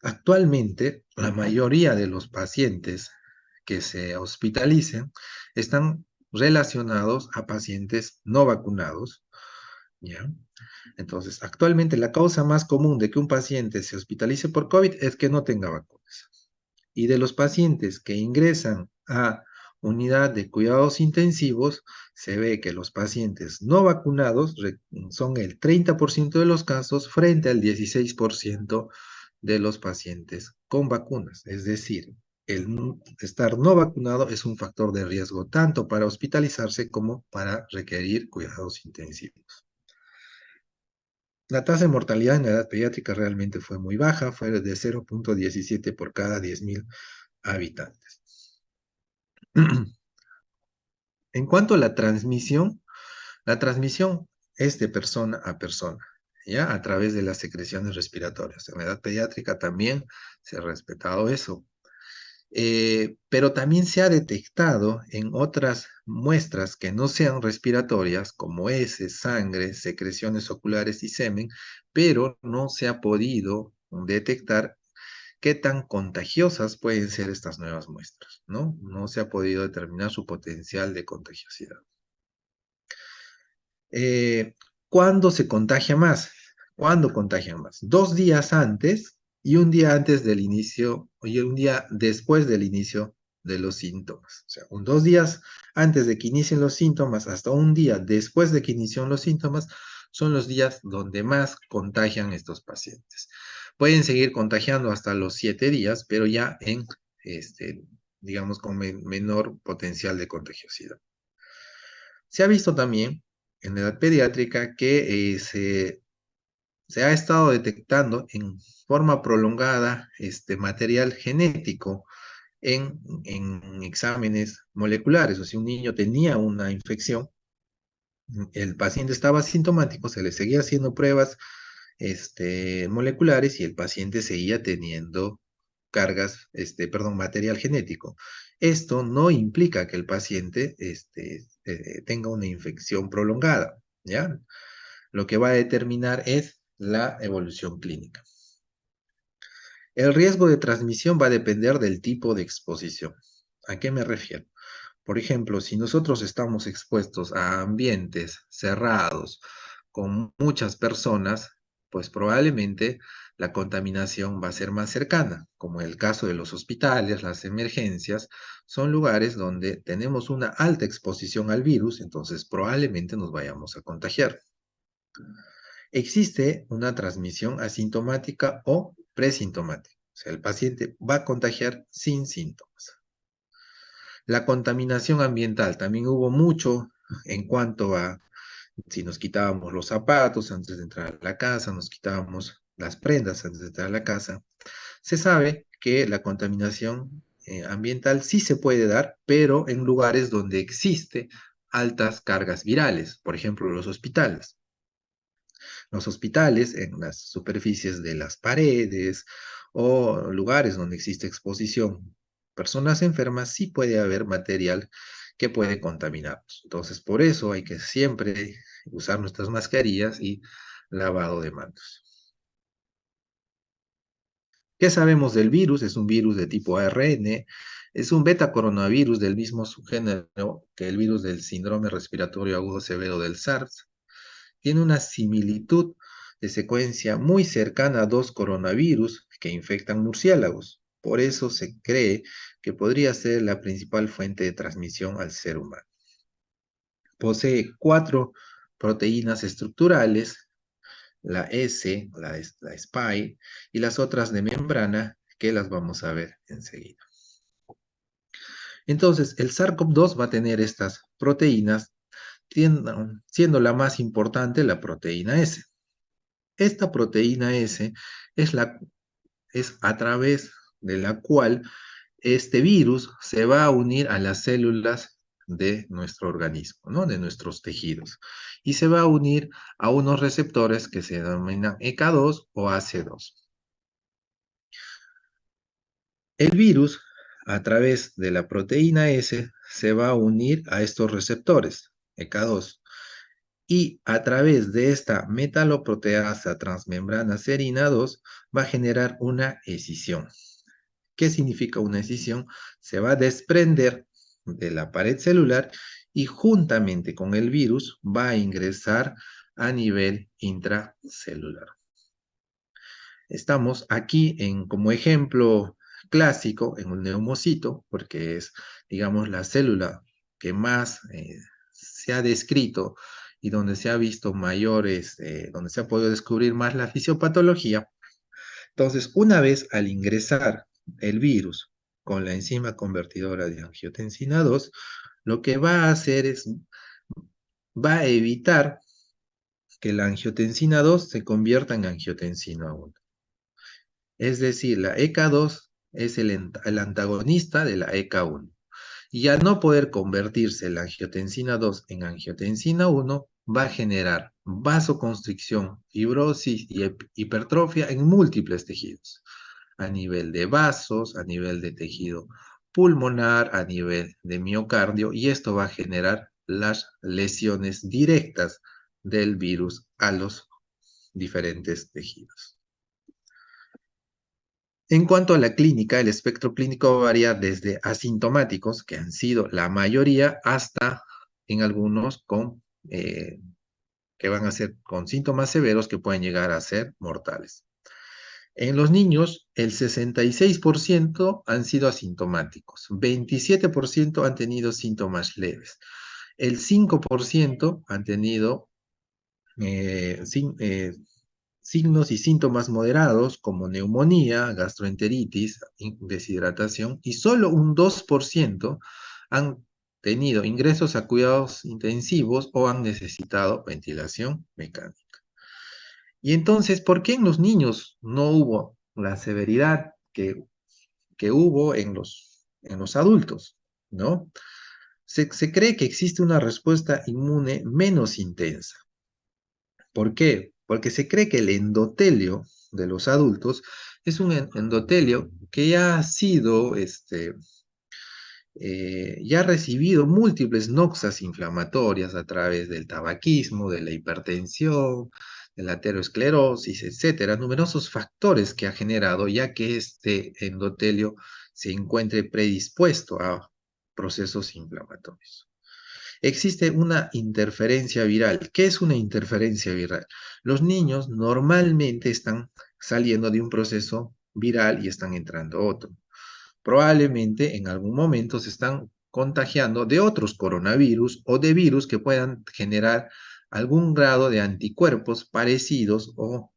Actualmente, la mayoría de los pacientes que se hospitalicen están relacionados a pacientes no vacunados, ¿ya? Entonces, actualmente la causa más común de que un paciente se hospitalice por COVID es que no tenga vacunas. Y de los pacientes que ingresan a unidad de cuidados intensivos, se ve que los pacientes no vacunados son el 30% de los casos frente al 16% de los pacientes con vacunas. Es decir, estar no vacunado es un factor de riesgo tanto para hospitalizarse como para requerir cuidados intensivos. La tasa de mortalidad en la edad pediátrica realmente fue muy baja, fue de 0,17 por cada 10.000 habitantes. En cuanto a la transmisión es de persona a persona, ¿ya? A través de las secreciones respiratorias. En la edad pediátrica también se ha respetado eso. Pero también se ha detectado en otras muestras que no sean respiratorias, como heces, sangre, secreciones oculares y semen, pero no se ha podido detectar qué tan contagiosas pueden ser estas nuevas muestras, ¿no? No se ha podido determinar su potencial de contagiosidad. Eh, ¿Cuándo se contagia más? ¿Cuándo contagia más? 2 días antes y un día antes del inicio, y un día después del inicio de los síntomas. O sea, 2 días antes de que inicien los síntomas hasta un día después de que inician los síntomas son los días donde más contagian estos pacientes. Pueden seguir contagiando hasta los 7 días, pero ya en, este, digamos, con menor potencial de contagiosidad. Se ha visto también en la edad pediátrica que se ha estado detectando en forma prolongada este material genético en exámenes moleculares. O sea, si un niño tenía una infección, el paciente estaba asintomático, se le seguía haciendo pruebas moleculares y el paciente seguía teniendo material genético. Esto no implica que el paciente tenga una infección prolongada, ¿ya? Lo que va a determinar es la evolución clínica. El riesgo de transmisión va a depender del tipo de exposición. ¿A qué me refiero? Por ejemplo, si nosotros estamos expuestos a ambientes cerrados con muchas personas, pues probablemente la contaminación va a ser más cercana, como el caso de los hospitales, las emergencias, son lugares donde tenemos una alta exposición al virus, entonces probablemente nos vayamos a contagiar. Existe una transmisión asintomática o presintomática, o sea, el paciente va a contagiar sin síntomas. La contaminación ambiental, también hubo mucho en cuanto a si nos quitábamos los zapatos antes de entrar a la casa, nos quitábamos las prendas antes de entrar a la casa. Se sabe que la contaminación ambiental sí se puede dar, pero en lugares donde existe altas cargas virales, por ejemplo, los hospitales. Los hospitales, en las superficies de las paredes o lugares donde existe exposición, personas enfermas, sí puede haber material que puede contaminarnos. Entonces, por eso hay que siempre usar nuestras mascarillas y lavado de manos. ¿Qué sabemos del virus? Es un virus de tipo ARN, es un beta coronavirus del mismo subgénero que el virus del síndrome respiratorio agudo severo del SARS. Tiene una similitud de secuencia muy cercana a dos coronavirus que infectan murciélagos. Por eso se cree que podría ser la principal fuente de transmisión al ser humano. Posee 4 proteínas estructurales, la S, la spike, y las otras de membrana, que las vamos a ver enseguida. Entonces, el SARS-CoV-2 va a tener estas proteínas, siendo la más importante la proteína S. Esta proteína S es a través de la cual este virus se va a unir a las células de nuestro organismo, ¿no? De nuestros tejidos. Y se va a unir a unos receptores que se denominan EK2 o AC2. El virus, a través de la proteína S, se va a unir a estos receptores, EK2. y a través de esta metaloproteasa transmembrana serina 2 va a generar una escisión. ¿Qué significa una escisión? Se va a desprender de la pared celular y juntamente con el virus va a ingresar a nivel intracelular. Estamos aquí como ejemplo clásico en un neumocito, porque es, digamos, la célula que más se ha descrito y donde se ha visto mayores, donde se ha podido descubrir más la fisiopatología. Entonces, una vez al ingresar el virus con la enzima convertidora de angiotensina 2, lo que va a hacer es, va a evitar que la angiotensina 2 se convierta en angiotensina 1. Es decir, la ECA2 es el antagonista de la ECA1. Y al no poder convertirse la angiotensina 2 en angiotensina 1, va a generar vasoconstricción, fibrosis y hipertrofia en múltiples tejidos, a nivel de vasos, a nivel de tejido pulmonar, a nivel de miocardio, y esto va a generar las lesiones directas del virus a los diferentes tejidos. En cuanto a la clínica, el espectro clínico va a variar desde asintomáticos, que han sido la mayoría, hasta en algunos que van a ser con síntomas severos que pueden llegar a ser mortales. En los niños, el 66% han sido asintomáticos, 27% han tenido síntomas leves, el 5% han tenido eh, sin- eh, signos y síntomas moderados como neumonía, gastroenteritis, deshidratación, y solo un 2% han tenido ingresos a cuidados intensivos o han necesitado ventilación mecánica. Y entonces, ¿por qué en los niños no hubo la severidad que hubo en los adultos? ¿No? Se cree que existe una respuesta inmune menos intensa. ¿Por qué? Porque se cree que el endotelio de los adultos es un endotelio que ya ha sido, ya ha recibido múltiples noxas inflamatorias a través del tabaquismo, de la hipertensión, de la aterosclerosis, etcétera, numerosos factores que ha generado ya que este endotelio se encuentre predispuesto a procesos inflamatorios. Existe una interferencia viral. ¿Qué es una interferencia viral? Los niños normalmente están saliendo de un proceso viral y están entrando a otro. Probablemente en algún momento se están contagiando de otros coronavirus o de virus que puedan generar algún grado de anticuerpos parecidos o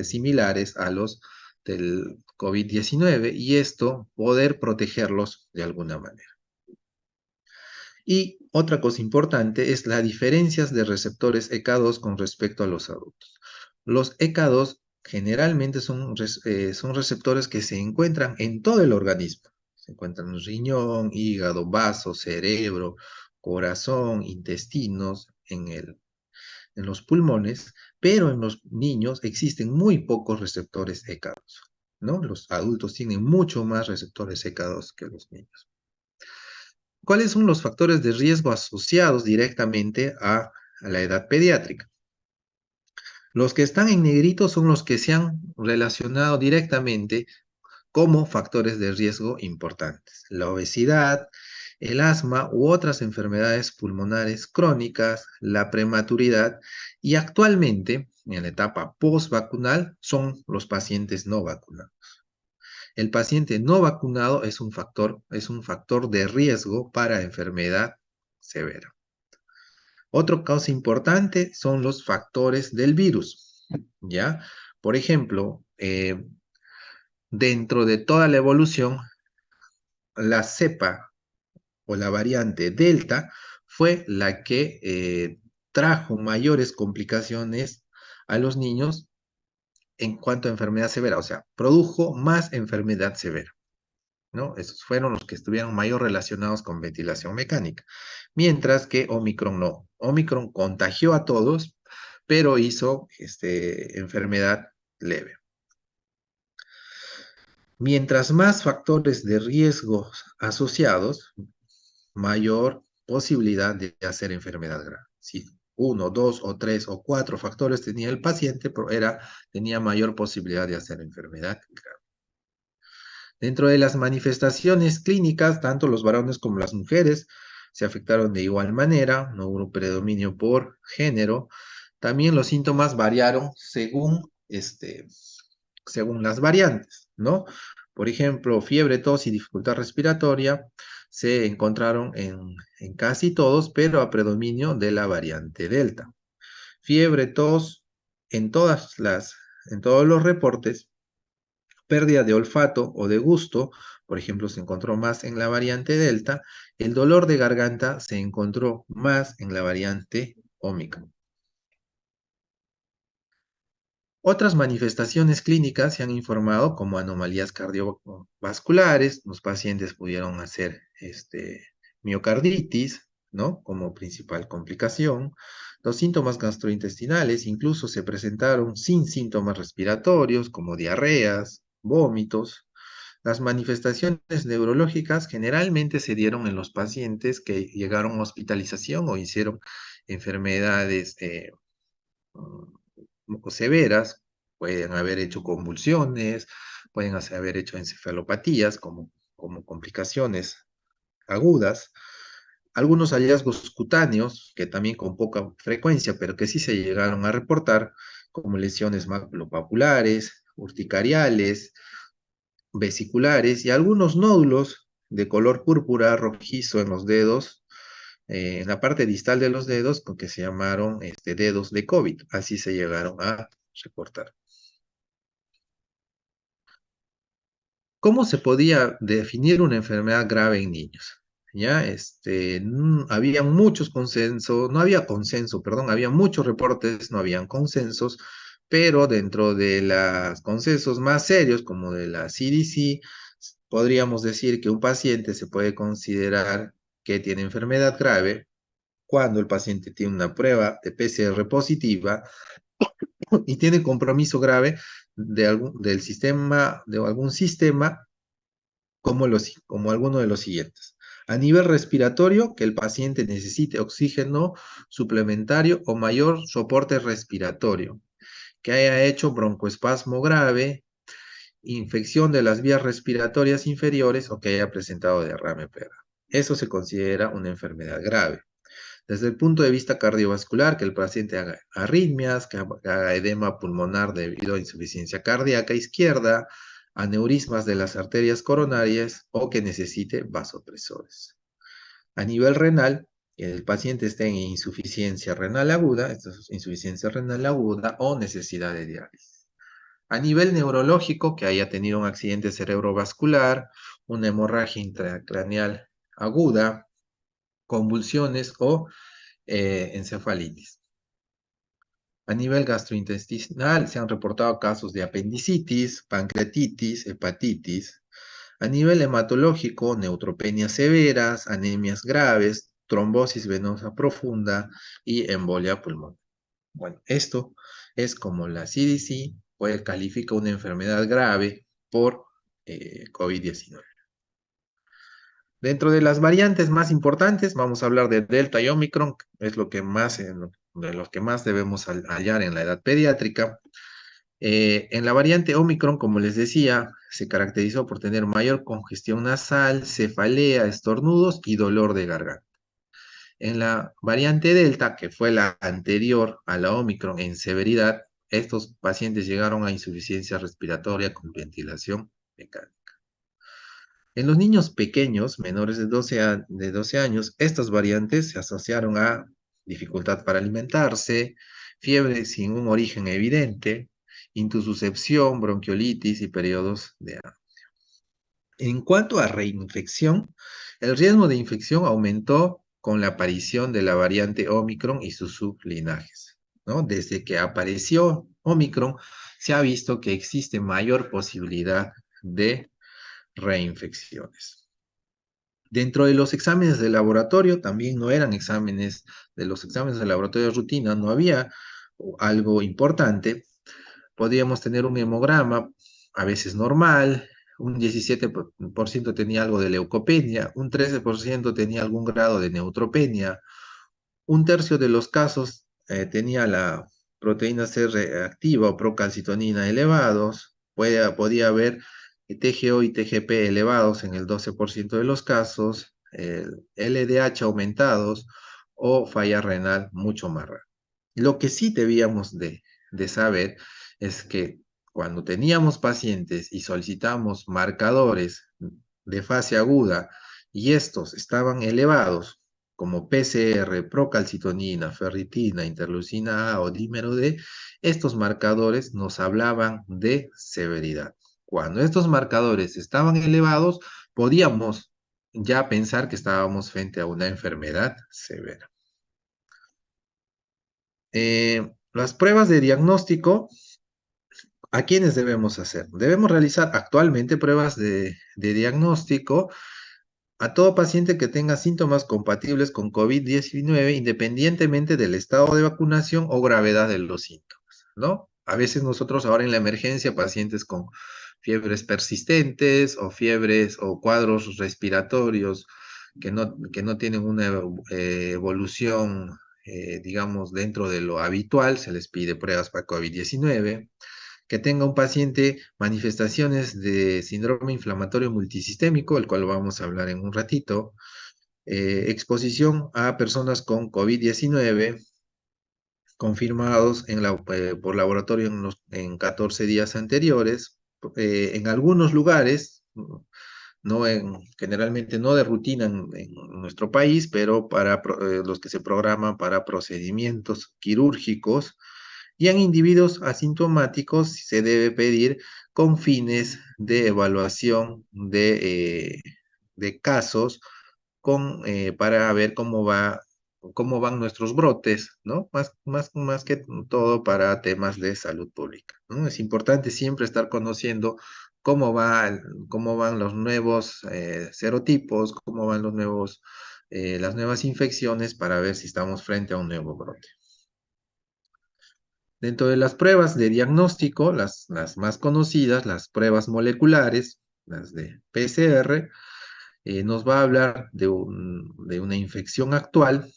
similares a los del COVID-19 y esto poder protegerlos de alguna manera. Y otra cosa importante es las diferencias de receptores ECA2 con respecto a los adultos. Los ECA2 generalmente son receptores que se encuentran en todo el organismo. Se encuentran en el riñón, hígado, vaso, cerebro, corazón, intestinos, en los pulmones, pero en los niños existen muy pocos receptores ECA2, ¿no? Los adultos tienen mucho más receptores ECA2 que los niños. ¿Cuáles son los factores de riesgo asociados directamente a la edad pediátrica? Los que están en negrito son los que se han relacionado directamente como factores de riesgo importantes. La obesidad, el asma u otras enfermedades pulmonares crónicas, la prematuridad y actualmente, en la etapa postvacunal, son los pacientes no vacunados. El paciente no vacunado es un factor de riesgo para enfermedad severa. Otra causa importante son los factores del virus, ¿ya? Por ejemplo, dentro de toda la evolución, la cepa o la variante Delta fue la que trajo mayores complicaciones a los niños en cuanto a enfermedad severa, o sea, produjo más enfermedad severa, ¿no? Esos fueron los que estuvieron mayor relacionados con ventilación mecánica. Mientras que Omicron no. Omicron contagió a todos, pero hizo enfermedad leve. Mientras más factores de riesgo asociados, mayor posibilidad de hacer enfermedad grave. Si uno, dos o tres o cuatro factores tenía el paciente, tenía mayor posibilidad de hacer enfermedad grave. Dentro de las manifestaciones clínicas, tanto los varones como las mujeres se afectaron de igual manera, no hubo predominio por género. También los síntomas variaron según las variantes, ¿no? Por ejemplo, fiebre, tos y dificultad respiratoria se encontraron en casi todos, pero a predominio de la variante Delta. Fiebre, tos, en todos los reportes, pérdida de olfato o de gusto, por ejemplo, se encontró más en la variante Delta. El dolor de garganta se encontró más en la variante Omicron. Otras manifestaciones clínicas se han informado como anomalías cardiovasculares. Los pacientes pudieron hacer miocarditis, ¿no? Como principal complicación. Los síntomas gastrointestinales incluso se presentaron sin síntomas respiratorios, como diarreas, vómitos. Las manifestaciones neurológicas generalmente se dieron en los pacientes que llegaron a hospitalización o hicieron enfermedades severas, pueden haber hecho convulsiones, pueden haber hecho encefalopatías como complicaciones agudas. Algunos hallazgos cutáneos, que también con poca frecuencia, pero que sí se llegaron a reportar, como lesiones maculopapulares, urticariales, vesiculares y algunos nódulos de color púrpura rojizo en los dedos, en la parte distal de los dedos, que se llamaron dedos de COVID. Así se llegaron a reportar. ¿Cómo se podía definir una enfermedad grave en niños? Ya, había muchos consensos, no había consenso, perdón, había muchos reportes, no habían consensos, pero dentro de los consensos más serios, como de la CDC, podríamos decir que un paciente se puede considerar que tiene enfermedad grave cuando el paciente tiene una prueba de PCR positiva y tiene compromiso grave del sistema, de algún sistema como alguno de los siguientes. A nivel respiratorio, que el paciente necesite oxígeno suplementario o mayor soporte respiratorio, que haya hecho broncoespasmo grave, infección de las vías respiratorias inferiores o que haya presentado derrame pleural. Eso se considera una enfermedad grave. Desde el punto de vista cardiovascular, que el paciente haga arritmias, que haga edema pulmonar debido a insuficiencia cardíaca izquierda, aneurismas de las arterias coronarias o que necesite vasopresores. A nivel renal, que el paciente esté en insuficiencia renal aguda, esto es insuficiencia renal aguda o necesidad de diálisis. A nivel neurológico, que haya tenido un accidente cerebrovascular, una hemorragia intracraneal aguda, convulsiones o encefalitis. A nivel gastrointestinal se han reportado casos de apendicitis, pancreatitis, hepatitis. A nivel hematológico, neutropenias severas, anemias graves, trombosis venosa profunda y embolia pulmonar. Bueno, esto es como la CDC califica una enfermedad grave por COVID-19. Dentro de las variantes más importantes, vamos a hablar de Delta y Omicron, es de los que más debemos hallar en la edad pediátrica. En la variante Omicron, como les decía, se caracterizó por tener mayor congestión nasal, cefalea, estornudos y dolor de garganta. En la variante Delta, que fue la anterior a la Omicron en severidad, estos pacientes llegaron a insuficiencia respiratoria con ventilación mecánica. En los niños pequeños, menores de 12 años, estas variantes se asociaron a dificultad para alimentarse, fiebre sin un origen evidente, intususcepción, bronquiolitis y periodos de hambre. En cuanto a reinfección, el riesgo de infección aumentó con la aparición de la variante Omicron y sus sublinajes, ¿no? Desde que apareció Omicron, se ha visto que existe mayor posibilidad de reinfecciones. Dentro de los exámenes de laboratorio, también no eran exámenes, de los exámenes de laboratorio de rutina, no había algo importante. Podíamos tener un hemograma, a veces normal, un 17% tenía algo de leucopenia, un 13% tenía algún grado de neutropenia, un tercio de los casos tenía la proteína C reactiva o procalcitonina elevados, podía haber TGO y TGP elevados en el 12% de los casos, el LDH aumentados o falla renal mucho más rara. Lo que sí debíamos de saber es que cuando teníamos pacientes y solicitamos marcadores de fase aguda y estos estaban elevados, como PCR, procalcitonina, ferritina, interleucina A o dímero D, estos marcadores nos hablaban de severidad. Cuando estos marcadores estaban elevados, podíamos ya pensar que estábamos frente a una enfermedad severa. Las pruebas de diagnóstico, ¿a quiénes debemos hacer? Debemos realizar actualmente pruebas de diagnóstico a todo paciente que tenga síntomas compatibles con COVID-19, independientemente del estado de vacunación o gravedad de los síntomas, ¿no? A veces nosotros ahora en la emergencia, pacientes con fiebres persistentes o fiebres o cuadros respiratorios que no tienen una evolución, digamos, dentro de lo habitual, se les pide pruebas para COVID-19 que tenga un paciente manifestaciones de síndrome inflamatorio multisistémico, el cual vamos a hablar en un ratito, exposición a personas con COVID-19 confirmados por laboratorio en 14 días anteriores, en algunos lugares, generalmente no de rutina en nuestro país, pero para los que se programan para procedimientos quirúrgicos, y en individuos asintomáticos se debe pedir con fines de evaluación de casos para ver cómo van nuestros brotes, ¿no? Más que todo para temas de salud pública, ¿no? Es importante siempre estar conociendo cómo van los nuevos serotipos, cómo van las nuevas infecciones para ver si estamos frente a un nuevo brote. Dentro de las pruebas de diagnóstico, las más conocidas, las pruebas moleculares, las de PCR, nos va a hablar de una infección actual,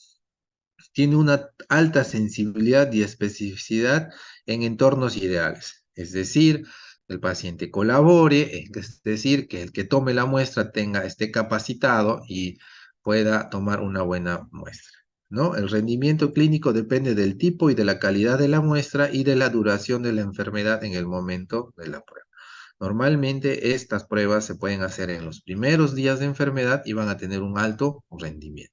tiene una alta sensibilidad y especificidad en entornos ideales, es decir, el paciente colabore, es decir, que el que tome la muestra esté capacitado y pueda tomar una buena muestra, ¿no? El rendimiento clínico depende del tipo y de la calidad de la muestra y de la duración de la enfermedad en el momento de la prueba. Normalmente estas pruebas se pueden hacer en los primeros días de enfermedad y van a tener un alto rendimiento.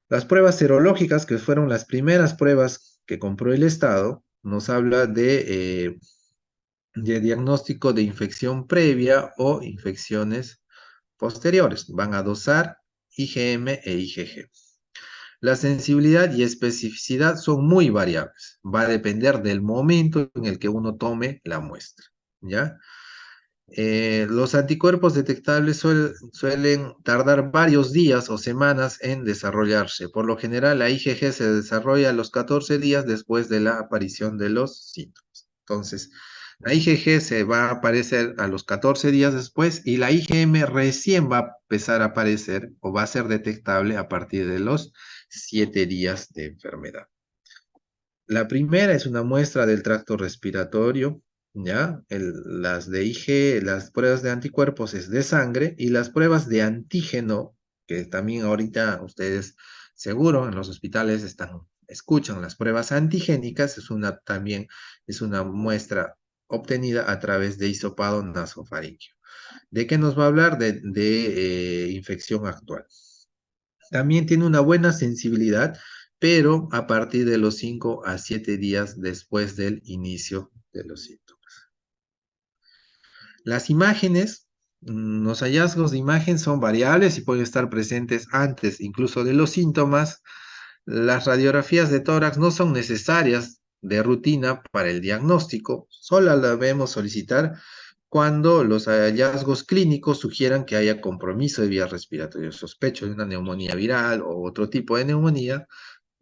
Las pruebas serológicas, que fueron las primeras pruebas que compró el Estado, nos habla de diagnóstico de infección previa o infecciones posteriores. Van a dosar IgM e IgG. La sensibilidad y especificidad son muy variables. Va a depender del momento en el que uno tome la muestra, ¿ya? Los anticuerpos detectables suelen tardar varios días o semanas en desarrollarse. Por lo general, la IgG se desarrolla a los 14 días después de la aparición de los síntomas. Entonces, la IgG se va a aparecer a los 14 días después y la IgM recién va a empezar a aparecer o va a ser detectable a partir de los 7 días de enfermedad. La primera es una muestra del tracto respiratorio, ¿ya? Las de IG, las pruebas de anticuerpos es de sangre y las pruebas de antígeno, que también ahorita ustedes seguro en los hospitales escuchan las pruebas antigénicas, también es una muestra obtenida a través de hisopado nasofaríngeo. ¿De qué nos va a hablar? De infección actual. También tiene una buena sensibilidad, pero a partir de los 5 a 7 días después del inicio de los síntomas. Las imágenes, los hallazgos de imagen son variables y pueden estar presentes antes incluso de los síntomas. Las radiografías de tórax no son necesarias de rutina para el diagnóstico, solo las debemos solicitar cuando los hallazgos clínicos sugieran que haya compromiso de vías respiratorias, sospecho de una neumonía viral o otro tipo de neumonía,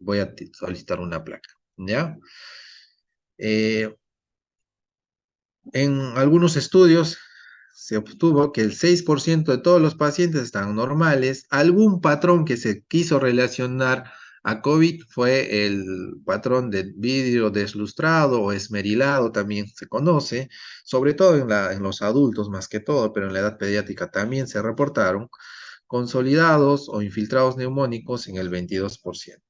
voy a solicitar una placa, ¿ya? En algunos estudios se obtuvo que el 6% de todos los pacientes están normales, algún patrón que se quiso relacionar A COVID fue el patrón de vidrio deslustrado o esmerilado, también se conoce, sobre todo en los adultos más que todo, pero en la edad pediátrica también se reportaron consolidados o infiltrados neumónicos en el 22%.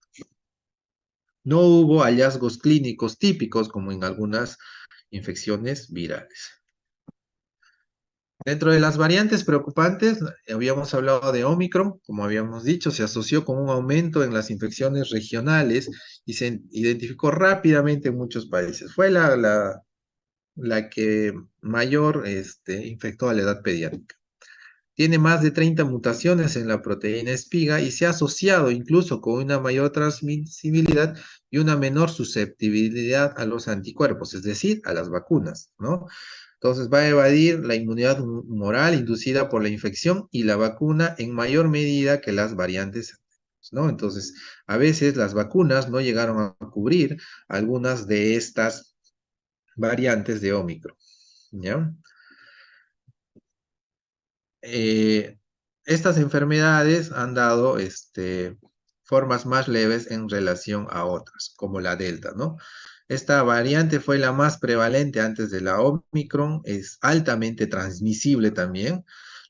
No hubo hallazgos clínicos típicos como en algunas infecciones virales. Dentro de las variantes preocupantes, habíamos hablado de Omicron, como habíamos dicho, se asoció con un aumento en las infecciones regionales y se identificó rápidamente en muchos países. Fue la que mayor infectó a la edad pediátrica. Tiene más de 30 mutaciones en la proteína espiga y se ha asociado incluso con una mayor transmisibilidad y una menor susceptibilidad a los anticuerpos, es decir, a las vacunas, ¿no? Entonces va a evadir la inmunidad humoral inducida por la infección y la vacuna en mayor medida que las variantes, ¿no? Entonces, a veces las vacunas no llegaron a cubrir algunas de estas variantes de Omicron, ¿ya? eh, estas enfermedades han dado formas más leves en relación a otras, como la Delta, ¿no? Esta variante fue la más prevalente antes de la Omicron, es altamente transmisible también.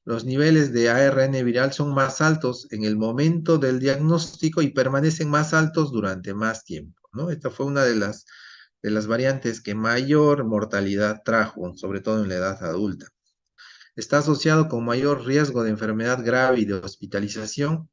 Los niveles de ARN viral son más altos en el momento del diagnóstico y permanecen más altos durante más tiempo, ¿no? Esta fue una de las variantes que mayor mortalidad trajo, sobre todo en la edad adulta. Está asociado con mayor riesgo de enfermedad grave y de hospitalización,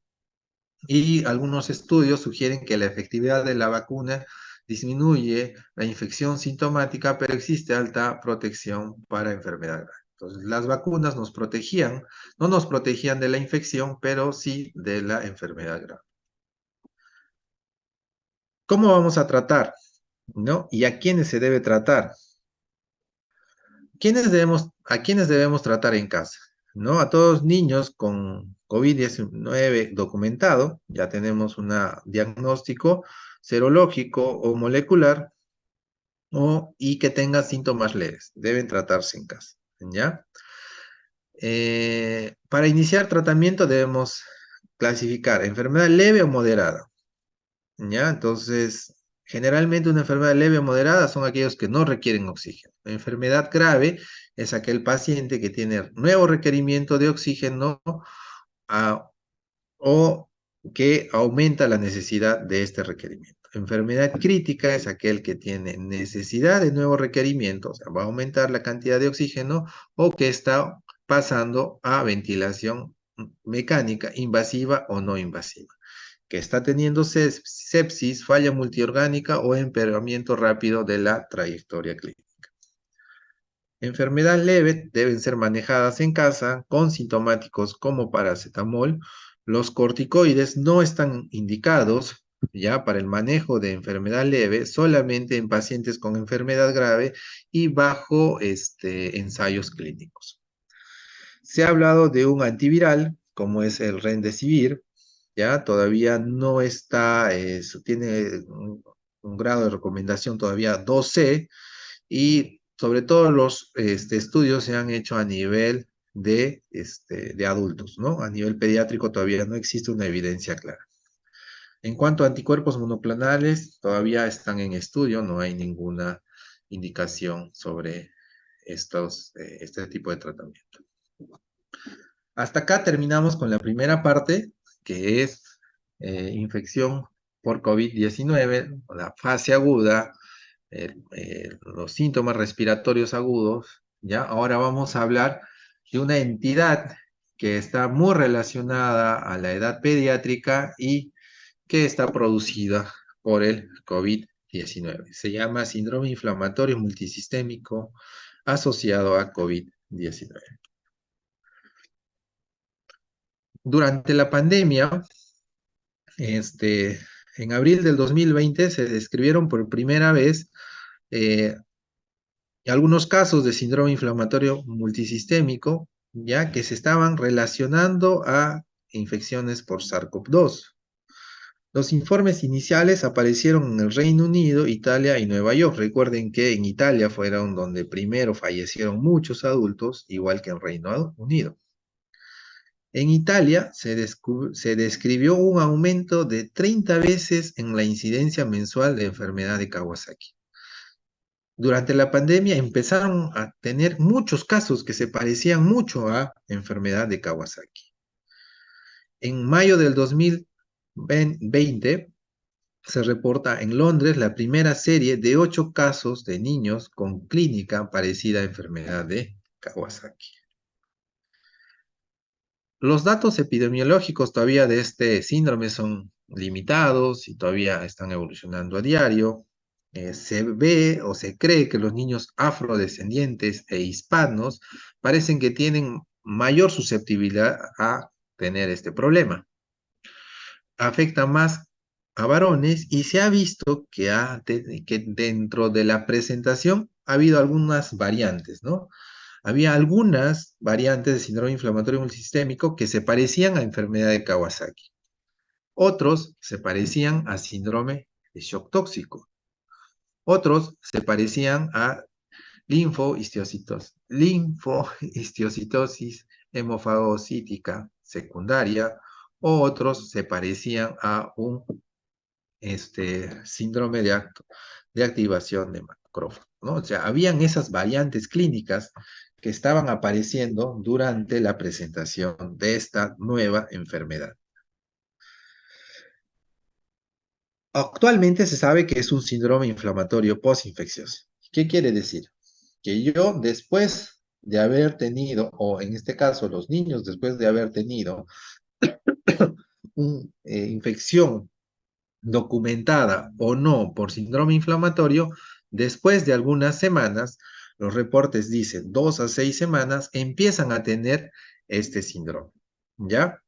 y algunos estudios sugieren que la efectividad de la vacuna disminuye la infección sintomática, pero existe alta protección para enfermedad grave. Entonces, las vacunas nos protegían, no nos protegían de la infección, pero sí de la enfermedad grave. ¿Cómo vamos a tratar? ¿No? ¿Y a quiénes se debe tratar? ¿A quiénes debemos tratar en casa? ¿No? A todos niños con COVID-19 documentado, ya tenemos un diagnóstico serológico o molecular, y que tengan síntomas leves, deben tratarse en casa, ¿ya? Para iniciar tratamiento debemos clasificar enfermedad leve o moderada, ¿ya? Entonces, generalmente una enfermedad leve o moderada son aquellos que no requieren oxígeno. La enfermedad grave es aquel paciente que tiene nuevo requerimiento de oxígeno, ah, o que aumenta la necesidad de este requerimiento. Enfermedad crítica es aquel que tiene necesidad de nuevo requerimiento, o sea, va a aumentar la cantidad de oxígeno, o que está pasando a ventilación mecánica, invasiva o no invasiva, que está teniendo sepsis, falla multiorgánica o empeoramiento rápido de la trayectoria clínica. Enfermedad leve deben ser manejadas en casa con sintomáticos como paracetamol. Los corticoides no están indicados ya para el manejo de enfermedad leve, solamente en pacientes con enfermedad grave y bajo ensayos clínicos. Se ha hablado de un antiviral, como es el Remdesivir, ya todavía no está, tiene un grado de recomendación todavía 2C, y sobre todo los estudios se han hecho a nivel de adultos, ¿no? A nivel pediátrico todavía no existe una evidencia clara. En cuanto a anticuerpos monoclonales, todavía están en estudio, no hay ninguna indicación sobre este tipo de tratamiento. Hasta acá terminamos con la primera parte, que es infección por COVID-19, la fase aguda, los síntomas respiratorios agudos, ¿ya? Ahora vamos a hablar de una entidad que está muy relacionada a la edad pediátrica y que está producida por el COVID-19. Se llama síndrome inflamatorio multisistémico asociado a COVID-19. Durante la pandemia, en abril del 2020 se describieron por primera vez eh, algunos casos de síndrome inflamatorio multisistémico, ya que se estaban relacionando a infecciones por SARS-CoV-2. Los informes iniciales aparecieron en el Reino Unido, Italia y Nueva York. Recuerden que en Italia fueron donde primero fallecieron muchos adultos, igual que en Reino Unido. En Italia se describió un aumento de 30 veces en la incidencia mensual de enfermedad de Kawasaki. Durante la pandemia empezaron a tener muchos casos que se parecían mucho a enfermedad de Kawasaki. En mayo del 2020 se reporta en Londres la primera serie de 8 casos de niños con clínica parecida a enfermedad de Kawasaki. Los datos epidemiológicos todavía de este síndrome son limitados y todavía están evolucionando a diario. Se ve o se cree que los niños afrodescendientes e hispanos parecen que tienen mayor susceptibilidad a tener este problema. Afecta más a varones y se ha visto que dentro de la presentación ha habido algunas variantes, ¿no? Había algunas variantes de síndrome inflamatorio multisistémico que se parecían a enfermedad de Kawasaki. Otros se parecían a síndrome de shock tóxico. Otros se parecían a linfohistiocytosis hemofagocítica secundaria, o otros se parecían a un síndrome de activación de macrófagos, ¿no? O sea, habían esas variantes clínicas que estaban apareciendo durante la presentación de esta nueva enfermedad. Actualmente se sabe que es un síndrome inflamatorio postinfeccioso. ¿Qué quiere decir? Que yo después de haber tenido, o en este caso los niños después de haber tenido una infección documentada o no por síndrome inflamatorio, después de algunas semanas, los reportes dicen 2 a 6 semanas, empiezan a tener este síndrome. ¿Ya?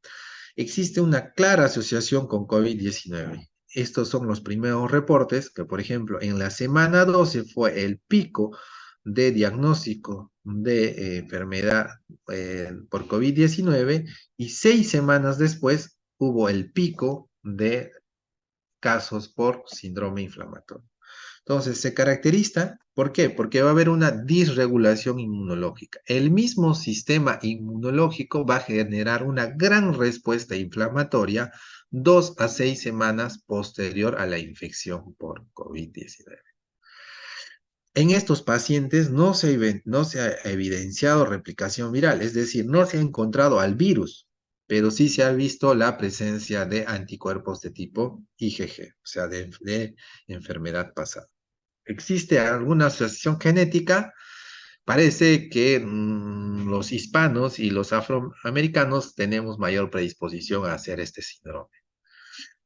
Existe una clara asociación con COVID-19. Estos son los primeros reportes que, por ejemplo, en la semana 12 fue el pico de diagnóstico de enfermedad por COVID-19 y 6 semanas después hubo el pico de casos por síndrome inflamatorio. Entonces, se caracteriza, ¿por qué? Porque va a haber una disregulación inmunológica. El mismo sistema inmunológico va a generar una gran respuesta inflamatoria 2 a 6 semanas posterior a la infección por COVID-19. En estos pacientes no se ha evidenciado replicación viral, es decir, no se ha encontrado al virus, pero sí se ha visto la presencia de anticuerpos de tipo IgG, o sea, de enfermedad pasada. ¿Existe alguna asociación genética? Parece que los hispanos y los afroamericanos tenemos mayor predisposición a hacer este síndrome.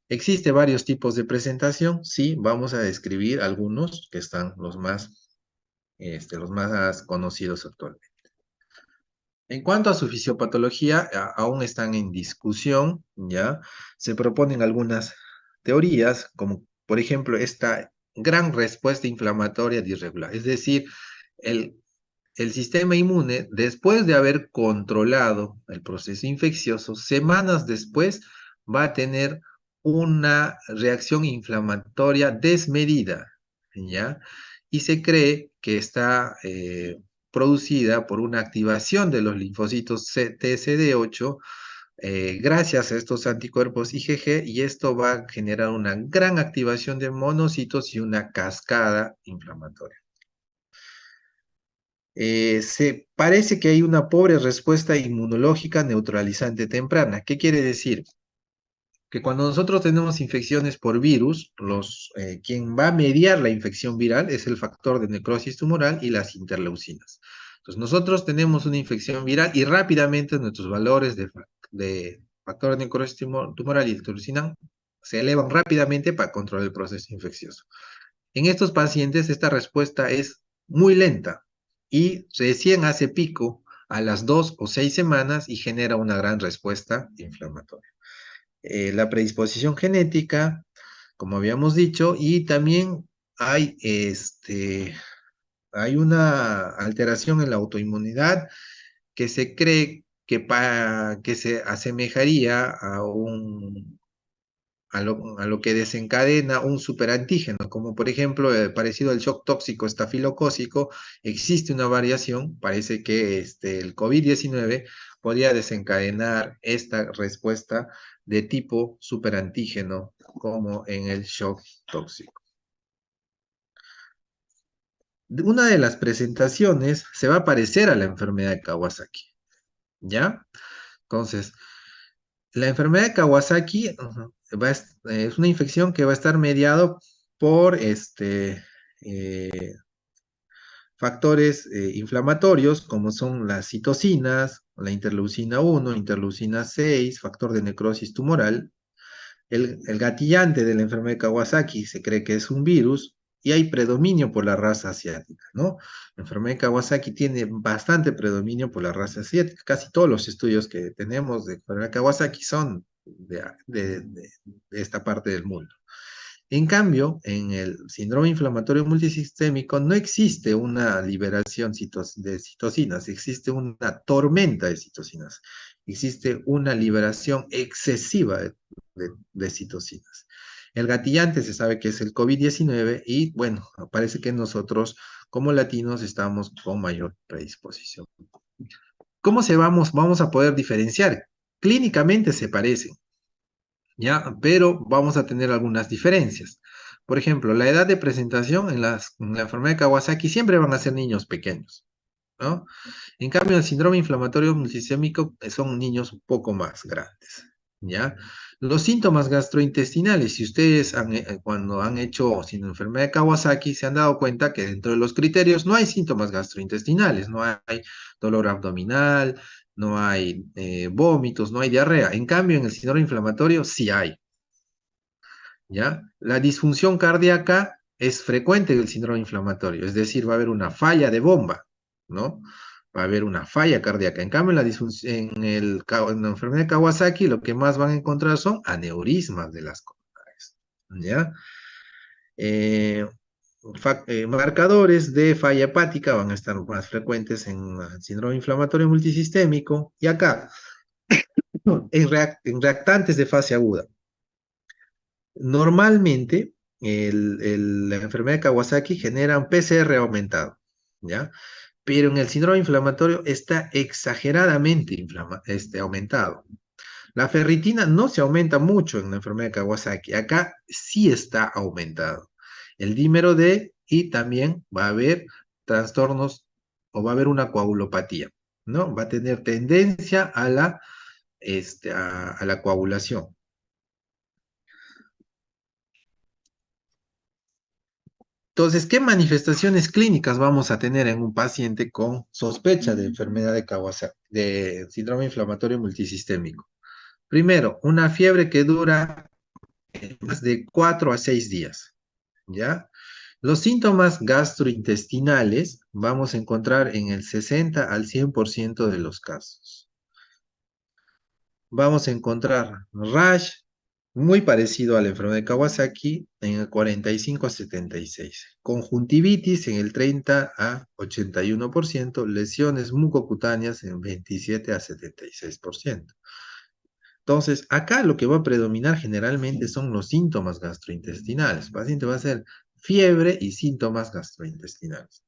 Existe varios tipos de presentación, sí, vamos a describir algunos que están los más conocidos actualmente. En cuanto a su fisiopatología, aún están en discusión, ¿ya? Se proponen algunas teorías, como por ejemplo esta gran respuesta inflamatoria disregular, es decir, el, el sistema inmune, después de haber controlado el proceso infeccioso, semanas después va a tener una reacción inflamatoria desmedida, ¿ya? Y se cree que está producida por una activación de los linfocitos TCD8 gracias a estos anticuerpos IgG, y esto va a generar una gran activación de monocitos y una cascada inflamatoria. Se parece que hay una pobre respuesta inmunológica neutralizante temprana. ¿Qué quiere decir? Que cuando nosotros tenemos infecciones por virus, quien va a mediar la infección viral es el factor de necrosis tumoral y las interleucinas. Entonces, nosotros tenemos una infección viral y rápidamente nuestros valores de factor de necrosis tumoral y interleucina se elevan rápidamente para controlar el proceso infeccioso. En estos pacientes, esta respuesta es muy lenta y recién hace pico a las 2 o 6 semanas y genera una gran respuesta inflamatoria. La predisposición genética, como habíamos dicho, y también hay una alteración en la autoinmunidad que se cree que se asemejaría a lo que desencadena un superantígeno, como por ejemplo, parecido al shock tóxico estafilocócico, existe una variación, parece que el COVID-19 podría desencadenar esta respuesta de tipo superantígeno, como en el shock tóxico. Una de las presentaciones se va a parecer a la enfermedad de Kawasaki, ¿ya? Entonces, la enfermedad de Kawasaki es una infección que va a estar mediado por eh, factores inflamatorios como son las citocinas, la interleucina 1, interleucina 6, factor de necrosis tumoral. El gatillante de la enfermedad de Kawasaki se cree que es un virus y hay predominio por la raza asiática, ¿no? La enfermedad de Kawasaki tiene bastante predominio por la raza asiática. Casi todos los estudios que tenemos de enfermedad de Kawasaki son de esta parte del mundo. En cambio, en el síndrome inflamatorio multisistémico no existe una liberación de citocinas, existe una tormenta de citocinas, existe una liberación excesiva de citocinas. El gatillante se sabe que es el COVID-19 y bueno, parece que nosotros como latinos estamos con mayor predisposición. ¿Cómo vamos a poder diferenciar? Clínicamente se parecen, ¿ya? Pero vamos a tener algunas diferencias. Por ejemplo, la edad de presentación en la enfermedad de Kawasaki siempre van a ser niños pequeños, ¿no? En cambio, el síndrome inflamatorio multisistémico son niños un poco más grandes, ¿ya? Los síntomas gastrointestinales, si ustedes cuando han hecho sin enfermedad de Kawasaki, se han dado cuenta que dentro de los criterios no hay síntomas gastrointestinales, no hay dolor abdominal, no hay vómitos, no hay diarrea. En cambio, en el síndrome inflamatorio sí hay, ¿ya? La disfunción cardíaca es frecuente en el síndrome inflamatorio, es decir, va a haber una falla de bomba, ¿no? Va a haber una falla cardíaca. En cambio, en la enfermedad de Kawasaki, lo que más van a encontrar son aneurismas de las coronares, ¿ya? Eh, Marcadores de falla hepática van a estar más frecuentes en el síndrome inflamatorio multisistémico. Y acá, en reactantes de fase aguda. Normalmente, la enfermedad de Kawasaki genera un PCR aumentado, ¿ya? Pero en el síndrome inflamatorio está exageradamente aumentado. La ferritina no se aumenta mucho en la enfermedad de Kawasaki. Acá sí está aumentado. El dímero D y también va a haber trastornos o va a haber una coagulopatía, ¿no? Va a tener tendencia a la coagulación. Entonces, ¿qué manifestaciones clínicas vamos a tener en un paciente con sospecha de enfermedad de Kawasaki, de síndrome inflamatorio multisistémico? Primero, una fiebre que dura más de 4 a 6 días, ¿ya? Los síntomas gastrointestinales vamos a encontrar en el 60 al 100% de los casos. Vamos a encontrar rash, muy parecido a la enfermedad de Kawasaki, en el 45 a 76. Conjuntivitis en el 30 a 81%, lesiones mucocutáneas en 27 a 76%. Entonces, acá lo que va a predominar generalmente son los síntomas gastrointestinales. El paciente va a hacer fiebre y síntomas gastrointestinales.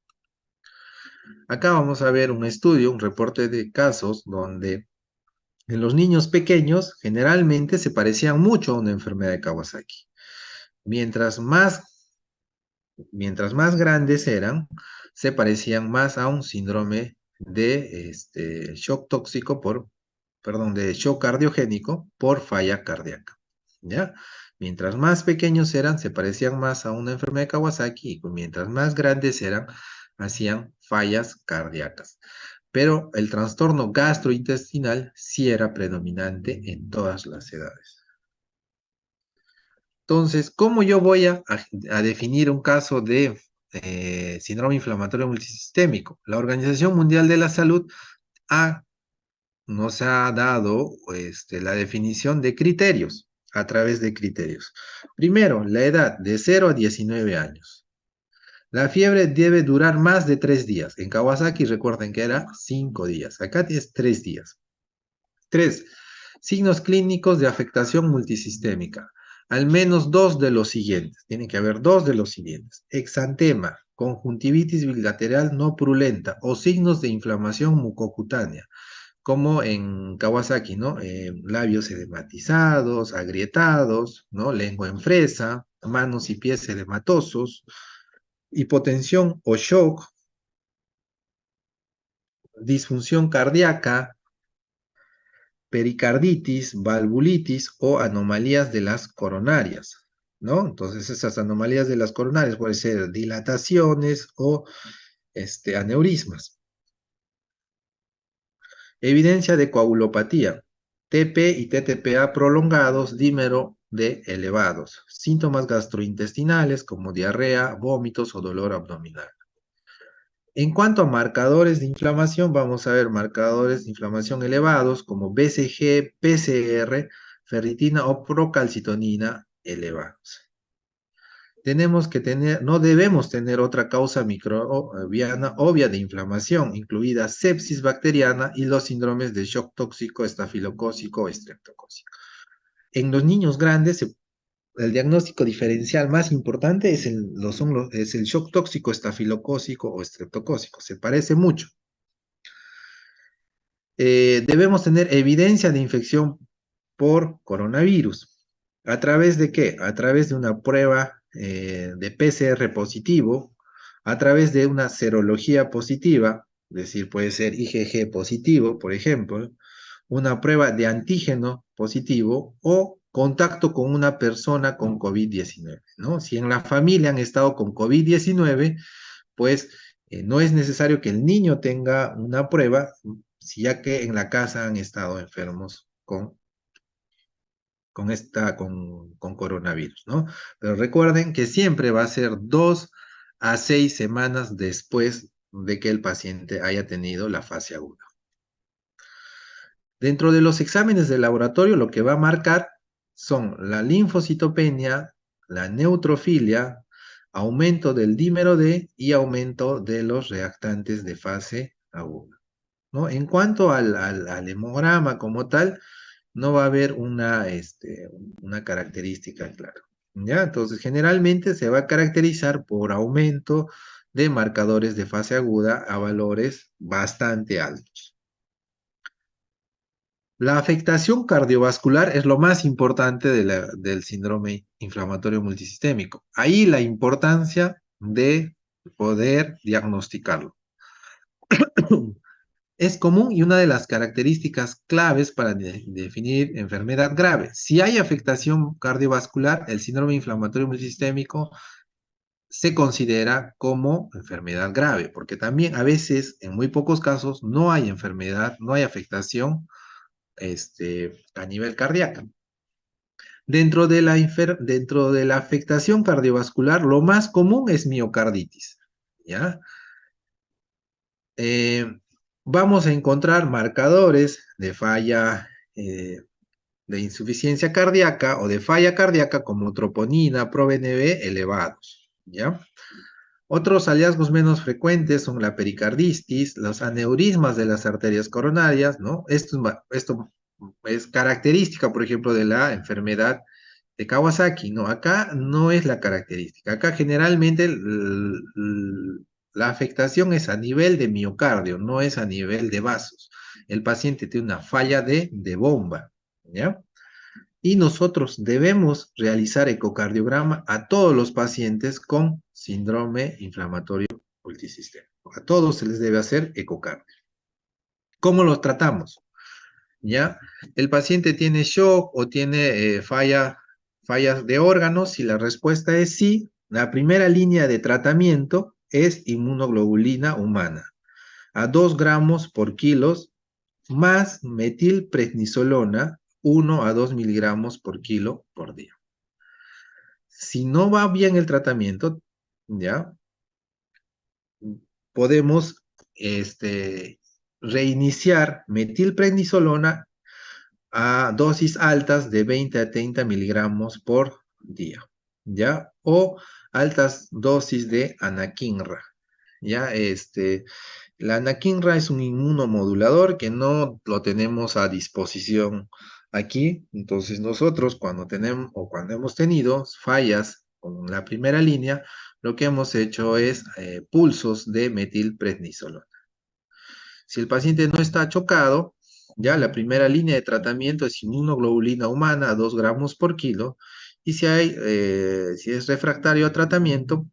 Acá vamos a ver un estudio, un reporte de casos donde en los niños pequeños generalmente se parecían mucho a una enfermedad de Kawasaki. Mientras más grandes eran, se parecían más a un síndrome de shock tóxico de shock cardiogénico por falla cardíaca, ¿ya? Mientras más pequeños eran, se parecían más a una enfermedad de Kawasaki y mientras más grandes eran, hacían fallas cardíacas. Pero el trastorno gastrointestinal sí era predominante en todas las edades. Entonces, ¿cómo yo voy a definir un caso de síndrome inflamatorio multisistémico? La Organización Mundial de la Salud nos ha dado la definición de criterios, a través de criterios. Primero, la edad de 0 a 19 años. La fiebre debe durar más de 3 días. En Kawasaki recuerden que era 5 días. Acá es 3 días. 3. Signos clínicos de afectación multisistémica. al menos dos de los siguientes. Tiene que haber dos de los siguientes. Exantema, conjuntivitis bilateral no purulenta o signos de inflamación mucocutánea, como en Kawasaki, ¿no? Labios edematizados, agrietados, ¿no? Lengua en fresa, manos y pies edematosos, hipotensión o shock, disfunción cardíaca, pericarditis, valvulitis o anomalías de las coronarias, ¿no? Entonces, esas anomalías de las coronarias pueden ser dilataciones o aneurismas. Evidencia de coagulopatía, TP y TTPA prolongados, dímero D elevados. Síntomas gastrointestinales como diarrea, vómitos o dolor abdominal. En cuanto a marcadores de inflamación, vamos a ver marcadores de inflamación elevados como BCG, PCR, ferritina o procalcitonina elevados. No debemos tener otra causa microbiana obvia de inflamación, incluida sepsis bacteriana y los síndromes de shock tóxico, estafilocócico o estreptocócico. En los niños grandes, el diagnóstico diferencial más importante es el shock tóxico, estafilocócico o estreptocócico. Se parece mucho. Debemos tener evidencia de infección por coronavirus. ¿A través de qué? A través de una prueba de PCR positivo, a través de una serología positiva, es decir, puede ser IgG positivo, por ejemplo, una prueba de antígeno positivo o contacto con una persona con COVID-19, ¿no? Si en la familia han estado con COVID-19, pues no es necesario que el niño tenga una prueba, si ya que en la casa han estado enfermos con coronavirus, ¿no? Pero recuerden que siempre va a ser 2 a 6 semanas después de que el paciente haya tenido la fase aguda. Dentro de los exámenes de laboratorio, lo que va a marcar son la linfocitopenia, la neutrofilia, aumento del dímero D y aumento de los reactantes de fase aguda, ¿no? En cuanto al hemograma como tal, no va a haber una característica clara, ¿ya? Entonces, generalmente se va a caracterizar por aumento de marcadores de fase aguda a valores bastante altos. La afectación cardiovascular es lo más importante del síndrome inflamatorio multisistémico. Ahí la importancia de poder diagnosticarlo. Es común y una de las características claves para definir enfermedad grave. Si hay afectación cardiovascular, el síndrome inflamatorio multisistémico se considera como enfermedad grave, porque también a veces, en muy pocos casos, no hay enfermedad, no hay afectación a nivel cardíaco. Dentro de la afectación cardiovascular, lo más común es miocarditis, ¿ya? Eh, Vamos a encontrar marcadores de falla, de insuficiencia cardíaca o de falla cardíaca como troponina, proBNP elevados, ¿ya? Otros hallazgos menos frecuentes son la pericarditis, los aneurismas de las arterias coronarias, ¿no? Esto es característica, por ejemplo, de la enfermedad de Kawasaki, ¿no? Acá no es la característica. Acá generalmente la afectación es a nivel de miocardio, no es a nivel de vasos. El paciente tiene una falla de bomba, ¿ya? Y nosotros debemos realizar ecocardiograma a todos los pacientes con síndrome inflamatorio multisistémico. A todos se les debe hacer ecocardio. ¿Cómo los tratamos? ¿Ya? El paciente tiene shock o tiene fallas de órganos. Si la respuesta es sí, la primera línea de tratamiento es inmunoglobulina humana a 2 gramos por kilos más metilprednisolona 1 a 2 miligramos por kilo por día. Si no va bien el tratamiento, ¿ya? Podemos reiniciar metilprednisolona a dosis altas de 20 a 30 miligramos por día, ¿ya? O altas dosis de anakinra, ¿ya? La anakinra es un inmunomodulador que no lo tenemos a disposición Aquí, entonces nosotros cuando tenemos o cuando hemos tenido fallas con la primera línea, lo que hemos hecho es pulsos de metilprednisolona. Si el paciente no está chocado, ya la primera línea de tratamiento es inmunoglobulina humana a 2 gramos por kilo, y si es refractario a tratamiento,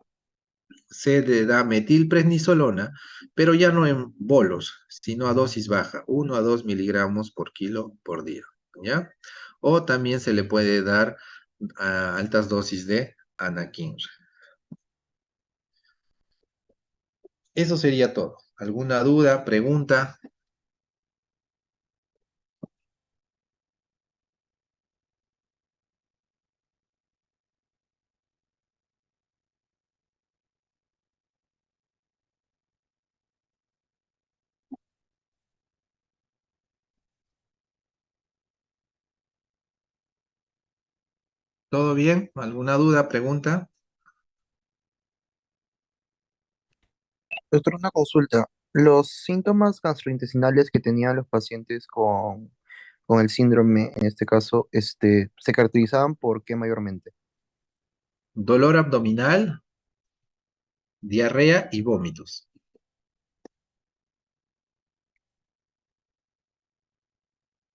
se le da metilprednisolona, pero ya no en bolos, sino a dosis baja, 1 a 2 miligramos por kilo por día, ¿ya? O también se le puede dar a altas dosis de anakinra. Eso sería todo. ¿Alguna duda, pregunta? ¿Todo bien? ¿Alguna duda, pregunta? Doctor, una consulta. ¿Los síntomas gastrointestinales que tenían los pacientes con el síndrome, en este caso, se caracterizaban por qué mayormente? Dolor abdominal, diarrea y vómitos.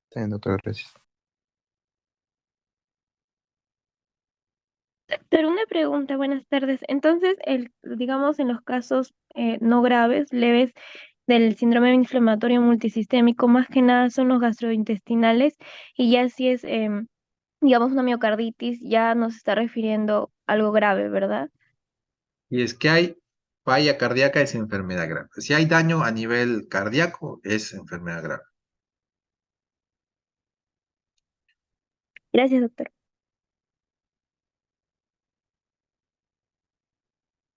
Está bien, doctor, gracias. Pero una pregunta, buenas tardes. Entonces, digamos, en los casos no graves, leves del síndrome inflamatorio multisistémico, más que nada son los gastrointestinales y ya si es, digamos, una miocarditis, ya nos está refiriendo a algo grave, ¿verdad? Y es que hay falla cardíaca, es enfermedad grave. Si hay daño a nivel cardíaco, es enfermedad grave. Gracias, doctor.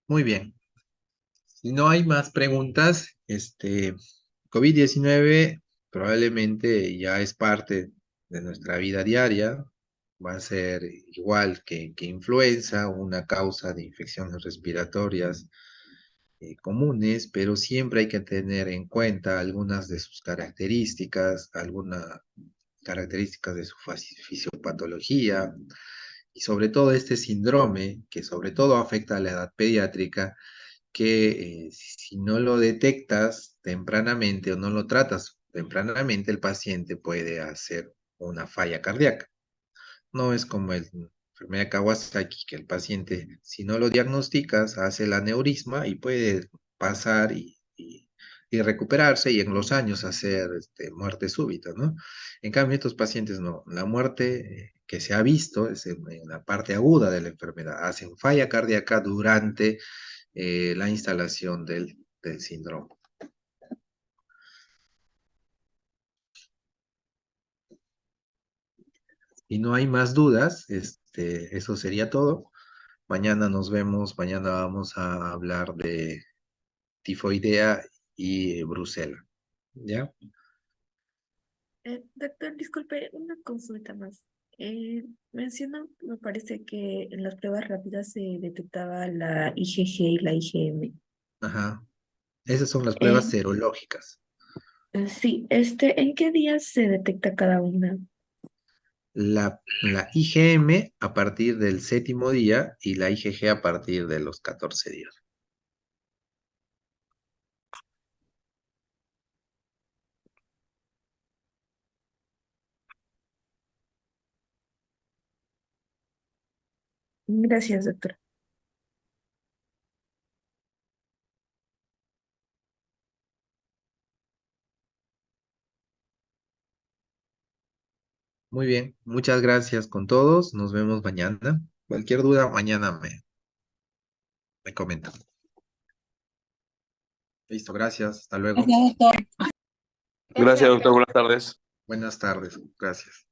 Muy bien. Si no hay más preguntas, COVID-19 probablemente ya es parte de nuestra vida diaria. Va a ser igual que influenza, una causa de infecciones respiratorias comunes, pero siempre hay que tener en cuenta algunas de sus características, algunas características de su fisiopatología y sobre todo este síndrome que sobre todo afecta a la edad pediátrica, que si no lo detectas tempranamente o no lo tratas tempranamente, el paciente puede hacer una falla cardíaca. No es como el enfermedad de Kawasaki, que el paciente, si no lo diagnosticas, hace el aneurisma y puede pasar y recuperarse y en los años hacer muerte súbita, ¿no? En cambio, estos pacientes no. La muerte que se ha visto es en la parte aguda de la enfermedad. Hacen falla cardíaca durante la instalación del síndrome. Y no hay más dudas, eso sería todo. Mañana nos vemos, mañana vamos a hablar de tifoidea y brucela. ¿Ya? Doctor, disculpe, una consulta más. Mencionó, me parece que en las pruebas rápidas se detectaba la IgG y la IgM. Ajá. Esas son las pruebas Eh, serológicas. sí, ¿en qué días se detecta cada una? La IgM a partir del séptimo día y la IgG a partir de los 14 días. Gracias, doctor. Muy bien, muchas gracias con todos. Nos vemos mañana. Cualquier duda, mañana me comentan. Listo, gracias. Hasta luego. Gracias, doctor. Buenas tardes. Buenas tardes. Gracias.